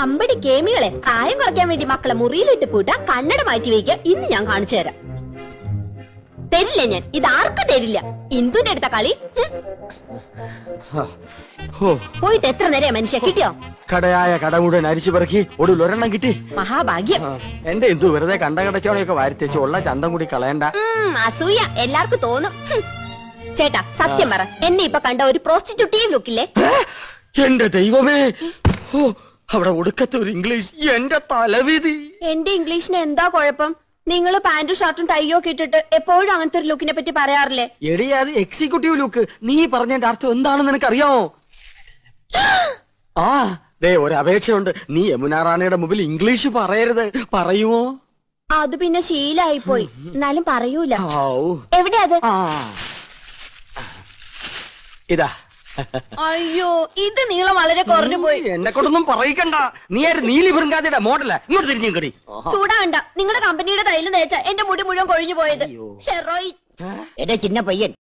അമ്പടി കേമികളെ പ്രായം കുറയ്ക്കാൻ വേണ്ടി മക്കളെ മുറിയിലിട്ട് പൂട്ട കണ്ണട മാറ്റി വയ്ക്കുക. ഇന്ന് ഞാൻ കാണിച്ചു തരാം. തരില്ല ഞാൻ, ഇതാർക്കും തരില്ല. ഇന്ദുന്റെ അടുത്ത കളി. പോയിട്ട് എത്ര നേരം മനുഷ്യ കിട്ടിയോ? കടയായ കട മുഴുവൻ അരിച്ചു പെറുക്കി ഒടുവിൽ ഒരെണ്ണം കിട്ടി. മഹാഭാഗ്യം. എന്റെ എന്തു വെറുതെ കണ്ട കടച്ചവണയൊക്കെ വാരിത്തേച്ച് ഉള്ള ചന്തം കൂടി കളയണ്ട. അസൂയ എല്ലാവർക്കും തോന്നും. ചേട്ടാ സത്യം പറ, എന്നെ ഇപ്പൊ കണ്ട ഒരു പ്രോസ്റ്റിറ്റ്യൂട്ടീവ് ലുക്കില്ലേ? എന്റെ ദൈവമേ, അവിടെ ഒടുക്കത്തെ ഒരു ഇംഗ്ലീഷ്. എന്റെ തലവിധി. എന്റെ ഇംഗ്ലീഷിന് എന്താ കുഴപ്പം? നിങ്ങള് പാന്റും ഷർട്ടും ടൈയോ ഒക്കെ ഇട്ടിട്ട് എപ്പോഴും അങ്ങനത്തെ ഒരു ലുക്കിനെ പറ്റി പറയാറില്ലേ? എടി, അത് എക്സിക്യൂട്ടീവ് ലുക്ക്. നീ പറഞ്ഞതിന്റെ അർത്ഥം എന്താണെന്ന് നിനക്കറിയാമോ? ആ ദേ, ഒരു അപേക്ഷയുണ്ട്. നീ യമുന റാണിയുടെ മുമ്പിൽ ഇംഗ്ലീഷ് പറയരുത്. പറയുമോ? അത് പിന്നെ ശീലായിപ്പോയി. എന്നാലും പറയൂല. എവിടെ അത്? ഇതാ. അയ്യോ, ഇത് നീളം വളരെ കുറഞ്ഞു പോയി. എന്നെ കൊണ്ടൊന്നും പറയിക്കണ്ട. നീ ആര്? നീലി ബൃങ്കാതിയുടെ മോഡല. ഇങ്ങോട്ട് തിരിഞ്ഞും കടി. ചൂടാണ്ട. നിങ്ങളുടെ കമ്പനിയുടെ തൈല് തേച്ച എന്റെ മുടി മുഴുവൻ കൊഴിഞ്ഞു പോയത്. ഹെറോയിൻ. എന്റെ ചിന്ന പയ്യൻ